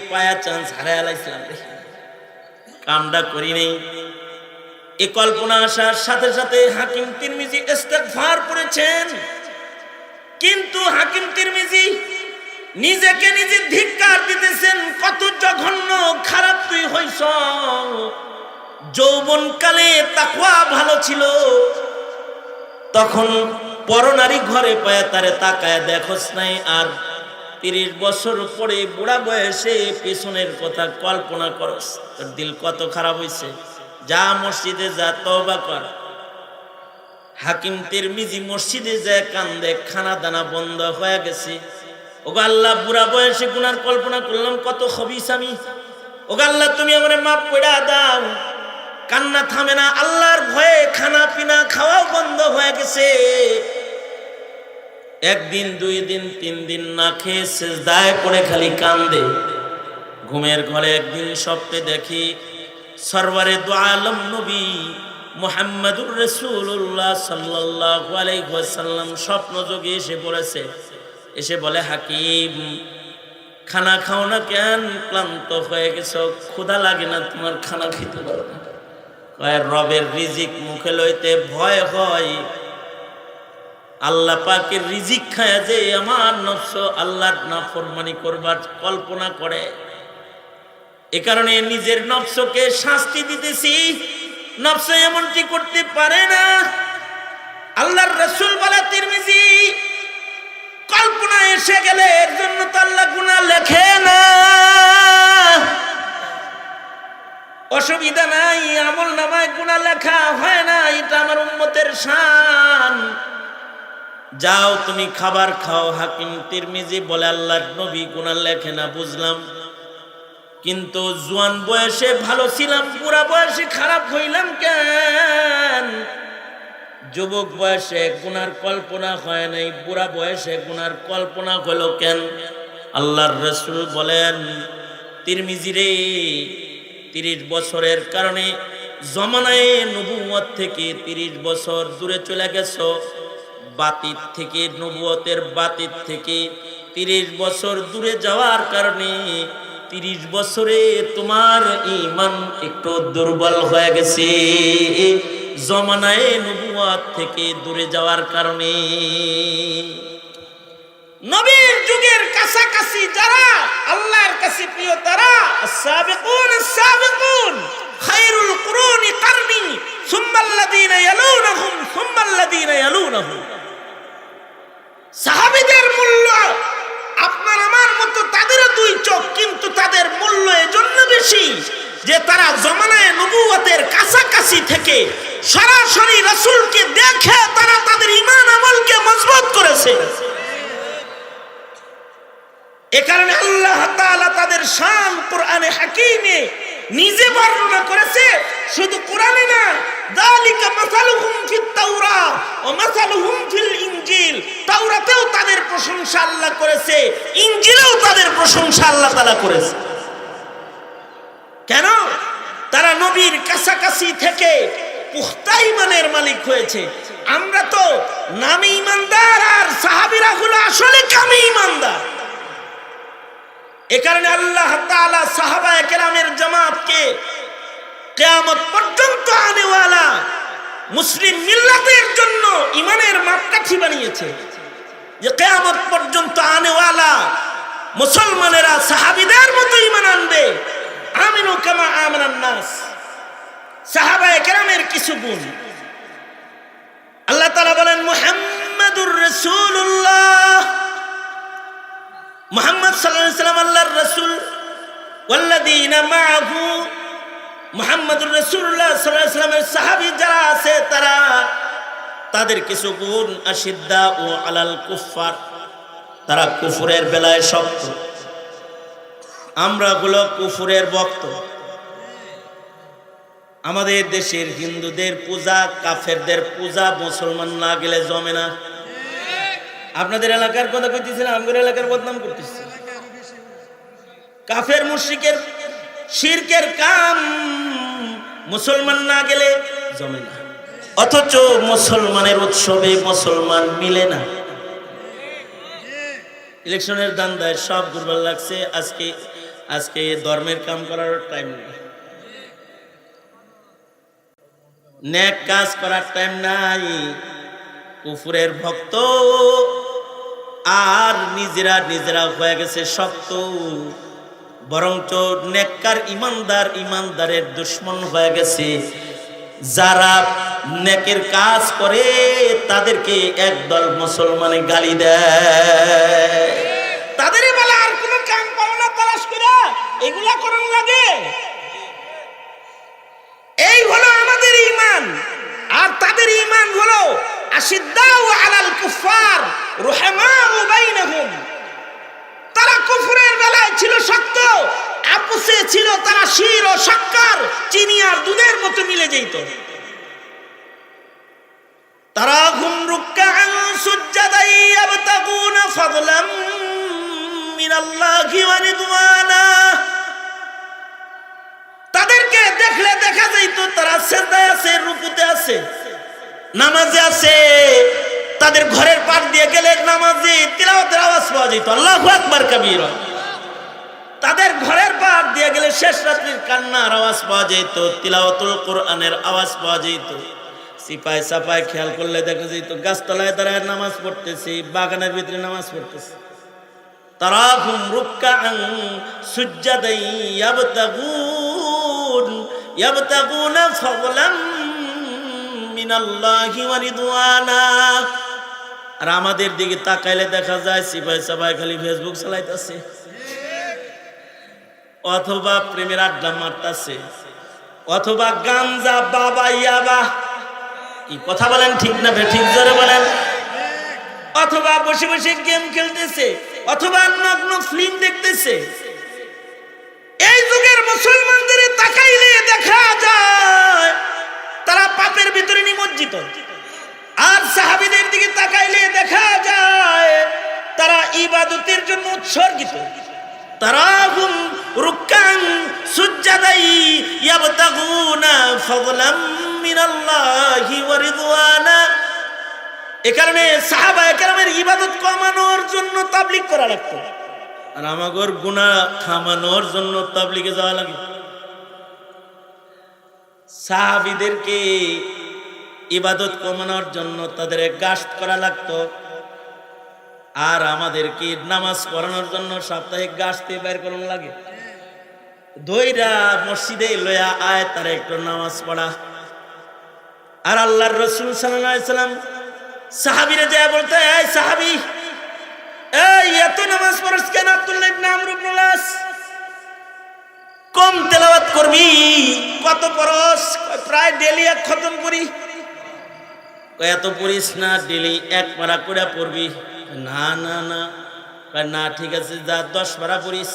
পায়া চান্স হারায় আলাইছিলাম, কামটা করি নেই। এই কল্পনা আসার সাথে সাথে হাকিম তিরমিজি ইস্তেগফার করেছেন। কিন্তু হাকিম তিরমিজি নিজেকে নিজে ধিক্কার দিতেছেন, কত জঘন্য খারাপ তুই হইছ। যৌবনকালে তাকওয়া ভালো ছিল, তখন পরনারী ঘরে পায়া তারে তাকায় দেখোস নাই, আর 30 বছর পরে বুড়া বয়সে পেছনের কথা কল্পনা করস, তোর দিল কত খারাপ হইছে। যা মসজিদে যা, তওবা কর। হাকিম তিরমিজি মসজিদে যায় কান্দে, খানা দানা বন্ধ হয়ে গেছে। ওগো আল্লাহ, বুড়া বয়সে গুনার কল্পনা করলাম, কত খবিস আমি। ওগো আল্লাহ, তুমি আমারে মাফ করে দাও। কান্না থামে না, আল্লাহর ভয়ে খানা পিনা খাওয়াও বন্ধ হয়ে গেছে। একদিন, 2 দিন, 3 দিন না খেয়ে সিজদায় পড়ে খালি কান্দে। ঘুমের ঘরে একদিন স্বপ্নে দেখি সরওয়ারে দু আলম নবী মুহাম্মদুর রাসূলুল্লাহ সাল্লাল্লাহু আলাইহি ওয়াসাল্লাম স্বপ্ন যোগে এসে পড়েছে। এসে বলে, হাকিম, খানা খাও না কেন? ক্লান্ত হয়ে গেছো, ক্ষুধা লাগে না তোমার? খানা খেতে পারো না? রবের রিজিক মুখে লইতে ভয় হয়। আল্লাহ পাকের রিজিক খায় যে আমার নফস আল্লাহর নাফরমানি করবার কল্পনা করে, এ কারণে নিজের নফসকে শাস্তি দিতেছি। নফস এমনটি করতে পারে না। আল্লাহর রাসূল বলে, তিরমিজি, কল্পনা এসে গেলে এর জন্য তো আল্লাহ গুনাহ লেখে না, অসুবিধা নাই, আমল নামায় গুনাহ লেখা হয় না, এটা আমার উম্মতের শান। যাও তুমি খাবার খাও। হাকিম তিরমিজি বলে, আল্লাহর নবী গুনাহ লেখে না, বুঝলাম, কিন্তু জোয়ান বয়সে ভালো ছিলাম, বুড়া বয়সে খারাপ হইলাম কেন? যুবক বয়সে গুনার কল্পনা হয় নাই, বুড়া বয়সে গুনার কল্পনা হলো কেন? আল্লাহর রাসূল বলেন, তিরমিজি রে, 30 বছরের কারণে জমানায়ে নবুয়ত থেকে 30 বছর দূরে চলে গেছো। বাতিত থেকে, নবুয়তের বাতিত থেকে 30 বছর দূরে যাওয়ার কারণে 30 বছরে তোমার ঈমান একটু দুর্বল হয়ে গেছে, জমানায়ে নবুয়ত থেকে দূরে যাওয়ার কারণে। নবীর যুগের কাছাকাছি যারা, আল্লাহর কাছে প্রিয় তারা, আস-সাবিকুন আস-সাবিকুন খায়রুল কুরুনি কারনি সুম্মাল্লাযীনা ইয়ালুনহুম সুম্মাল্লাযীনা ইয়ালুনহুম। সাহাবীদের মূল্য আপনার আমার মতো তাদেরও 2 চোখ, কিন্তু তাদের মূল্য এজন্য বেশি যে তারা জমানায়ে নবুয়তের কাছাকাছি থেকে সরাসরি রাসূলকে দেখে তারা তাদের ঈমান আমলকে মজবুত করেছে। এ কারণে আল্লাহ তাআলা তাদের শান কোরআনে হাকিমে নিজে বর্ণনা করেছে। শুধু কোরআনে না, যালিকা মাসালুহুম ফিত তাওরাত ওয়া মাসালুহুম ফিল ইনজিল। তাওরাতেও তাদের প্রশংসা আল্লাহ করেছে, ইনজিলেও তাদের প্রশংসা আল্লাহ তাআলা করেছে। কেন? তারা নবীর কাছাকাছি থেকে পুখতা ঈমানের মালিক হয়েছে। আমরা তো নামে ঈমানদার, আর সাহাবীরা হলো আসলে কামে ঈমানদার। এ কারণে আল্লাহ তাআলা সাহাবায়ে কেরামের জামাতকে কিয়ামত পর্যন্ত আনেওয়ালা মুসলিম মিল্লাতের জন্য ঈমানের মাপকাঠি বানিয়েছে, যে কিয়ামত পর্যন্ত আনেওয়ালা মুসলমানেরা সাহাবীদের মতো ঈমান আনবে। আমিনু কামা আমানান নাস। সাহাবায়ে কেরামের কিছু গুণ আল্লাহ তাআলা বলেন, মুহাম্মাদুর রাসূলুল্লাহ, মুহাম্মদ সাল্লাল্লাহু আলাইহি ওয়াসাল্লাম আল্লাহর রাসূল, ওয়াল্লাযীনা মাআহু, মুহাম্মাদুর রাসূলুল্লাহ সাল্লাল্লাহু আলাইহি ওয়াসাল্লামের সাহাবী যারা আছে তারা, তাদের কিছু গুণ, আশিদ্দাউ আলাল কুফফার, তারা কুফরের বেলায় শক্ত। আমরা গুলো কুফরের ভক্ত। আমাদের দেশের হিন্দুদের পূজা, কাফেরদের পূজা মুসলমান না গেলে জমে না। আপনাদের এলাকার কথা কইতেছিলাম, আমাদের এলাকার বদনাম করতেছি। কাফের মুশরিকের শিরকের কাম মুসলমান না গেলে জমে না, অথচ মুসলমানের উৎসবে মুসলমান মিলে না। ইলেকশনের দান্দায় সব দুর্বল লাগছে। আজকে ধর্মের কাম করার টাইম নেই, নেক কাজ করার টাইম নাই। কুফরের ভক্ত আর নিজেরা হয়ে গেছে শক্ত, বরঞ্চ নেককার ইমানদারের দুশ্মন হয়ে গেছে। যারা নেকের কাজ করে তাদেরকে একদল মুসলমানে গালি দেয়। তাদেরই বলে আর কোন কাম করো না, তালাশ করে এগুলা করন লাগে। এই হলো আমাদের ঈমান। আর তাদের ঈমান হলো আশিদ্দাউ আলাল কুফার রুহামাউ বাইনাহুম। তারা কুফরের বেলায় ছিল শক্ত, আপুসে ছিল তারা শির ও শক্কর, চিনি আর দুধের মতো মিলে যেত। তারা হুম রুকআন সুজদান ইয়াবতাগুনা ফাদলাম মিনাল্লাহি ওয়া রিদওয়ানা। তাদেরকে দেখলে দেখা যাইতো তারা সিজদায় আছে, রুকুতে আছে, নামাজে আছে। তাদের ঘরের পাশ দিয়ে গেলে নামাজে তিলাওয়াতের আওয়াজ পাওয়া যেত, আল্লাহু আকবার কাবীরা। তাদের ঘরের পাশ দিয়ে গেলে শেষ রাত্রির কান্নার আওয়াজ পাওয়া যেত, তিলাওয়াতুল কোরআনের আওয়াজ পাওয়া যেত। সিপাই সাপাই খেয়াল করলে দেখা যেত গাছতলায় দাঁড়ায় নামাজ পড়তেছে, বাগানের ভিতরে নামাজ পড়তেছে। তারাহুম রুকআন সুজদান ইয়াবতাগুনা ফাদলাম মিনাল্লাহি ওয়া রিদওয়ানা। আর আমাদের দিকে তাকাইলে দেখা যায় সিপাই সাপাই খালি ফেসবুক চালাইতেছে, অথবা প্রেমের আড্ডা মারতেছে, অথবা গাঞ্জা বাবা ইয়াবা, কি কথা বলেন ঠিক না ঠিক জোরে বলেন, অথবা বসে বসে গেম খেলতেছে, অথবা নগ্ন ফিল্ম দেখতেছে। এই যুগের মুসলমানদের তাকাইলে দেখা যায় তারা পাপের ভিতরে নিমজ্জিত। আর সাহাবীদের দিকে তাকাইলে দেখা যায় তারা ইবাদতের জন্য উৎসর্গিত। তারাহুম রুকআন সুজদান ইয়াবতাগুনা ফাদলাম মিনাল্লাহি ওয়া রিদওয়ানা। এ কারণে সাহাবায়ে কেরামের ইবাদত কমানোর জন্য তাবলীগ করা লাগতো, আর আমাগর গুনাহ থামানোর জন্য তাবলীগে যাওয়া লাগে। সাহাবীদেরকে ইবাদত কমানোর জন্য তাদের গাস্ট করা লাগতো, আর আমাদেরকে নামাজ পড়ানোর জন্য সাপ্তাহিক গাছতে বের করানো লাগে। দইরা মসজিদে লয়া আয় তারা একটু নামাজ পড়া। আর আল্লাহর রাসূল সাল্লাল্লাহু আলাইহি সাল্লাম সাহাবীরা যায় বলতে, এই সাহাবী, এই এত নামাজ পড়ছ কেন? আব্দুল্লাহ ইবনে আমর ইবনে আস, কম তেলাওয়াত করবি, কত পড়স? প্রায় ডেইলি এক খতম করি। এত পড়িস না, ডেইলি এক পারা করে পড়বি। না না না না, ঠিক আছে যা 10 পারা পড়িস।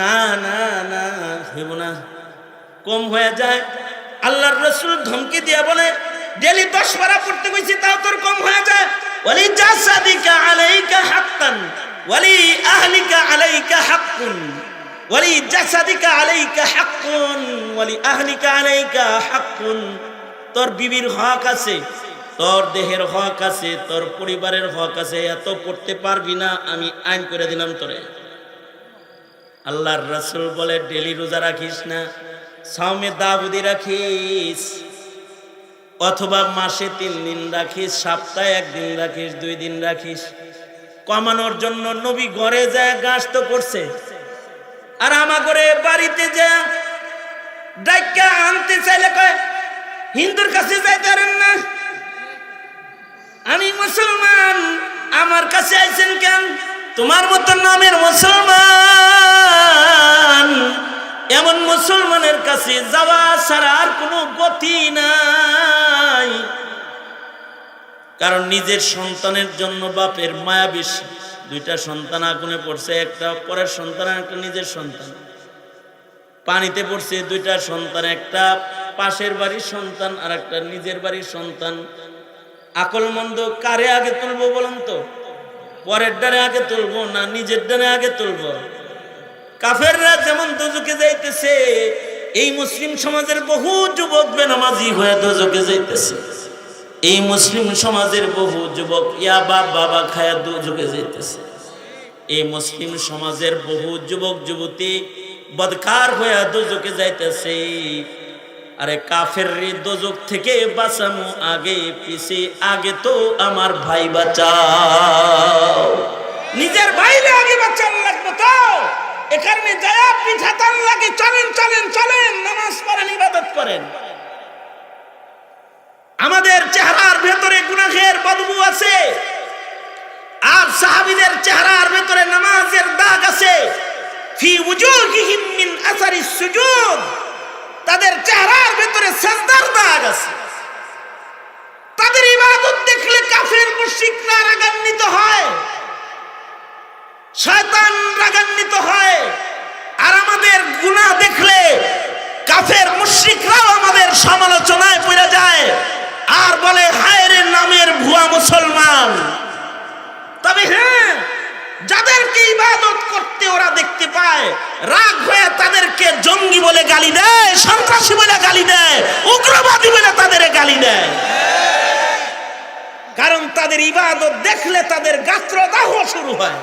না না না, হইব না, কম হয়ে যায়। আল্লাহর রাসূল ধমকি দিয়া বলে, ডেইলি 10 পারা পড়তে কইছি, তাও তোর কম হয়ে যায়। ওয়ালি জাসাদিকা আলাইকা হাক্কান ওয়ালি আহলিকা আলাইকা হাক্কুন। ওয়ালি জাসাদিকা আলাইকা হাক্কুন ওয়ালি আহলিকা আলাইকা হাক্কুন, তোর বিবির হক আছে, তোর দেহের হক আছে, তোর পরিবারের হক আছে। এত করতে পারবি না, আমি আইন করে দিলাম তোরে। আল্লাহর রাসূল বলে ডেলি রোজা রাখিস না, সাওমে দাউদি রাখিস, অথবা মাসে 3 দিন রাখিস, সপ্তাহে 1 দিন রাখিস, 2 দিন রাখিস। কমানোর জন্য নবী ঘরে যায় গাছতো করছে, আর আমাগরে বাড়িতে যা ডাইকা আনতে চাইলে কয় হিন্দুর কাছে যাইতে পারেন না, আমি মুসলমান, আমার কাছে আইছেন কেন? তোমার মতো নামের মুসলমান, এমন মুসলমানের কাছে যাওয়া ছাড়া আর কোনো গতি নাই। কারণ নিজের সন্তানের জন্য বাপের মায়া বেশি। 2টা সন্তান আগুনে পড়ছে, একটা পরের সন্তান আর একটা নিজের সন্তান। পানিতে পড়ছে 2টা সন্তান, একটা পাশের বাড়ির সন্তান আর একটা নিজের বাড়ির সন্তান। আকল মন্দ কারে আগে তুলবো বলুন তো? পরের ডানে আগে তুলবো না নিজের ডানে আগে তুলবো? কাফেররা যেমন দোজখে যাইতেছে, এই মুসলিম সমাজের বহু যুবক বেনামাজি হয়ে দোজখে যাইতেছে। এই মুসলিম সমাজের বহু যুবক ইয়াবা বাবা খায়া দোজখে যাইতেছে। এই মুসলিম সমাজের বহু যুবক যুবতী বদকার হয়ে দোজখে যাইতেছে। আরে কাফের রে, দোজখ থেকে বাঁচামু আগে পিছে, আগে তো আমার ভাই বাঁচাও। নিজের ভাইরে আগে বাঁচানো লাগবে তো। এখানে যায় পিঠা টান লাগে, চলেন চলেন চলেন, নামাজ পড়েন, ইবাদত করেন। আমাদের চেহারার ভেতরে গুনাহের বদবু আছে, আর সাহাবীদের চেহারার ভেতরে নামাজের দাগ আছে। ফি উজুহিহিম মিন আসারিস সুজুদ, তাদের চেহারার ভেতরে সিজদার দাগ আছে। তাদের ইবাদত দেখলে কাফের মুশরিকরা রাগান্বিত হয়, শয়তান রাগান্বিত হয়। আর আমাদের গুনাহ দেখলে কাফের মুশরিকরাও আমাদের সমালোচনায় পড়ে যায় আর বলে হায় রে নামের ভুয়া মুসলমান। তবে হ্যাঁ, যাদেরকে ইবাদত করতে ওরা দেখতে পায়, রাগ হয়ে তাদেরকে জঙ্গি বলে গালি দেয়, সন্ত্রাসী বলে গালি দেয়, উগ্রবাদী বলে তাদের গালি দেয়। কারণ তাদের ইবাদত দেখলে তাদের গাত্রদাহ শুরু হয়।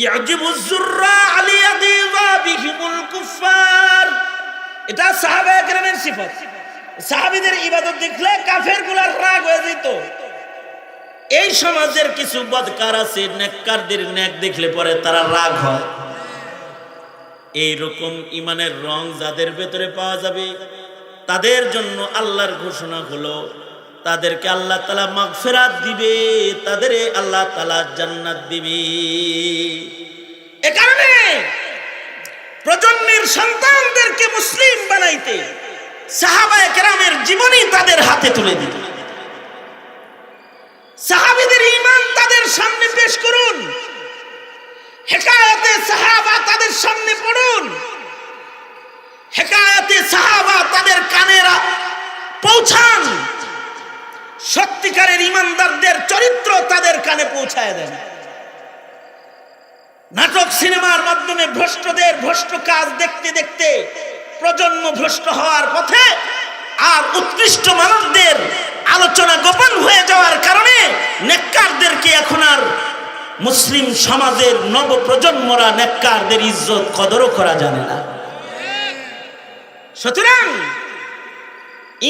ইয়াজিবুজ যুররা আলিয়াদিবা বিহিমুল কুফার, এটা সাহাবায়ে কেরামের সিফাত। সাহাবীদের ইবাদত দেখলে কাফেরগুলার রাগ হয়ে যেত। এই সমাজের কিছু বদকার আছে, নেককারদের নেক দেখলে পরে তারা রাগ হয়। এই রকম ইমানের রং যাদের ভেতরে পাওয়া যাবে, তাদের জন্য আল্লাহর ঘোষণা হলো তাদেরকে আল্লাহ তাআলা মাগফিরাত দিবে, তাদের আল্লাহ তাআলা জান্নাত দিবে। এ কারণে প্রজন্মের সন্তানদেরকে মুসলিম বানাইতে সাহাবায়ে কেরামের জীবনী তাদের হাতে তুলে দিত। সাহাবীদের ঈমান তাদের সামনে পেশ করুন, হিকায়াতে সাহাবা তাদের সামনে পড়ুন, হিকায়াতে সাহাবা তাদের কানে পৌঁছান। সত্যিকারের ঈমানদারদের চরিত্র তাদের কানে পৌঁছায় দেন। নাটক সিনেমার মাধ্যমে ভ্রষ্টদের ভ্রষ্ট কাজ দেখতে দেখতে প্রজন্ম ভ্রষ্ট হওয়ার পথে, আর উৎকৃষ্ট মানবদের আলোচনা গোপন হয়ে যাওয়ার কারণে নেককারদেরকে এখন আর মুসলিম সমাজের নব প্রজন্মরা নেককারদের ইজ্জত কদরও করা জানে না। সুতরাং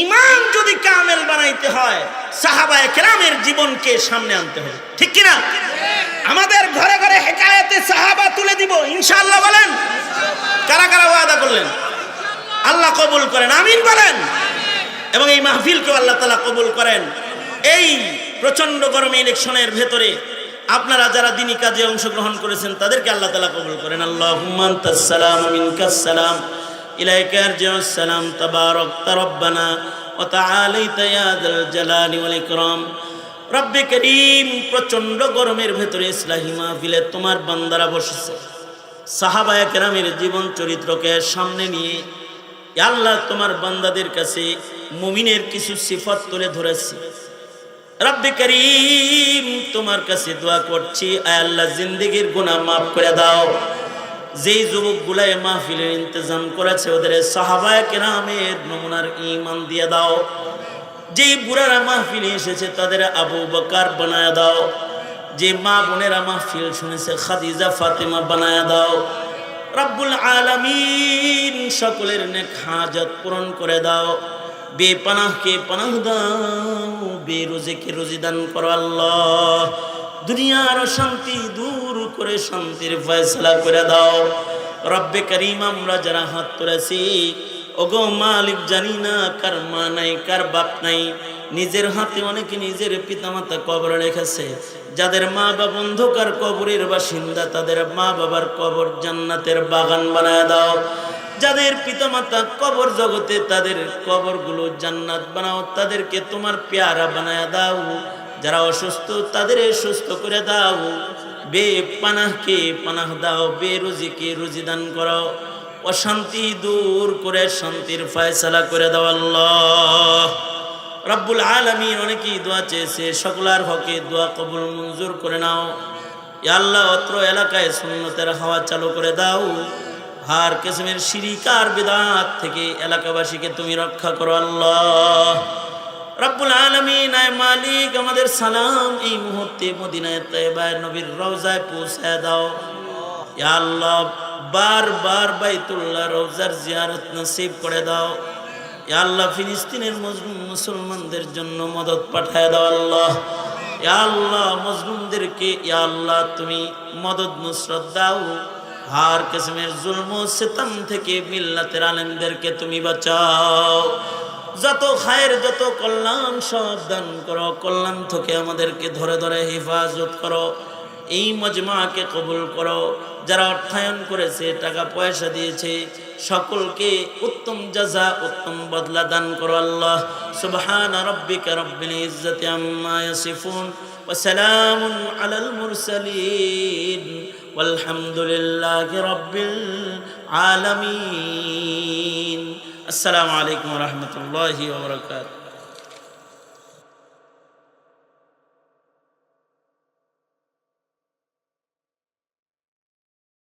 ঈমান যদি কামেল বানাইতে হয়, সাহাবায়ে কেরামের জীবনকে সামনে আনতে হবে, ঠিক কিনা? আমাদের ঘরে ঘরে হিকায়াতে সাহাবা তুলে দিব ইনশাআল্লাহ। বলেন কারা কারা ওয়াদা করলেন? আল্লাহ কবুল করেন, আমিন বলেন। এবং এই মাহফিলকে আল্লাহ তাআলা কবুল করেন। এই প্রচন্ড গরমে ইলেকশনের ভেতরে আপনারা যারা দ্বীনি কাজে অংশগ্রহণ করেছেন তাদেরকে আল্লাহ তাআলা কবুল করেন। আল্লাহুম্মা আনতাস সালাম মিনকাস সালাম ইলাইকা আরজিউস সালাম তাবারাকতা রব্বানা ওয়া তাআলাইতা ইয়া যাল জালালি ওয়াল ইকরাম। রব্বে করিম, প্রচন্ড গরমের ভেতরে ইসলাহি মাহফিলে তোমার বান্দারা বসেছে, সাহাবায়ে কেরামের জীবন চরিত্রকে সামনে নিয়ে আল্লাহ তোমার বান্দাদের কাছে মুমিনের কিছু সিফাত তুলে ধরেছি। রব্বে করিম, তোমার কাছে দোয়া করছি, আয় আল্লাহ জিন্দেগীর গুনাহ মাফ করে দাও। যেই যুবকগুলাই মাহফিলের ইন্তজাম করেছে ওদের সাহাবায়ে কেরামের নমুনার ঈমান দিয়ে দাও। যেই বুড়ারা মাহফিলে এসেছে তাদের আবু বকর বানায়া দাও। যে মা বোনেরা মাহফিল শুনেছে খাদিজা ফাতেমা বানায়া দাও। রব্বুল আলামিন সকলের নেক হাজত পূরণ করে দাও। বেপানাহকে পানাহ দাও, বেরোজেকে রুজি দান করো আল্লাহ। দুনিয়ার শান্তি দূর করে শান্তির ফয়সালা করে দাও। রব্বে করিম আমরা যারা হাত তুলেছি ওগো মালিক, জানি না কার মা নাই কার বাপ নাই, নিজের হাতে অনেকে নিজের পিতামাতা কবরে রেখেছে। যাদের মা বাবা অন্ধকার কবরের বাসিন্দা তাদের মা বাবার কবর জান্নাতের বাগান বানায় দাও। যাদের পিতামাতা কবর জগতে তাদের কবরগুলো জান্নাত বানাও, তাদেরকে তোমার পেয়ারা বানায় দাও। যারা অসুস্থ তাদের সুস্থ করে দাও। বেপানাহকে পানাহ দাও, বেরুজিকে রুজি দান করো। অশান্তি দূর করে শান্তির ফয়সালা করে দাও আল্লাহ। রব্বুল আলামিন অনেকেই দোয়া চেয়েছে, সকলার হকে দোয়া কবুল মঞ্জুর করে নাও। ইয়া আল্লাহ অত্র এলাকায় সুন্নতের হাওয়া চালু করে দাও। হার কিসমের শিরিক আর বিদআত থেকে এলাকাবাসীকে তুমি রক্ষা করো আল্লাহ। রব্বুল আলামিন আয় মালিক, আমাদের সালাম এই মুহূর্তে মদিনায় তয়্যবায় নবীর রওজায় পৌঁছায় দাও। ইয়া আল্লাহ বারবার বাইতুল্লাহ রওজার জিয়ারত নসিব করে দাও। ইয়া আল্লাহ ফিলিস্তিনের মজলুম মুসলমানদের জন্য মদদ পাঠায় দাও আল্লাহ। ইয়া আল্লাহ মজলুমদেরকে ইয়া আল্লাহ তুমি মদদ নুসরত দাও। হার কিসমের জুলম ও সিতম থেকে মিল্লাতের আলেমদেরকে তুমি বাঁচাও। যত খায়ের যত কল্যাণ সব দান করো, কল্যাণ থেকে আমাদেরকে ধরে ধরে হেফাজত করো। এই মজমাকে কবুল করো। যারা অর্থায়ন করেছে, টাকা পয়সা দিয়েছে, সকলকে উত্তম জাযা উত্তম বদলা দান করো আল্লাহ। সুবহানা রাব্বিকা রাব্বিল ইজ্জাতি আম্মা ইয়াসিফুন ওয়া সালামুন আলাল মুরসালিন ওয়ালহামদুলিল্লাহি রাব্বিল আলামিন। আসসালামু আলাইকুম ওয়া রাহমাতুল্লাহি ওয়া বারাকাতুহু।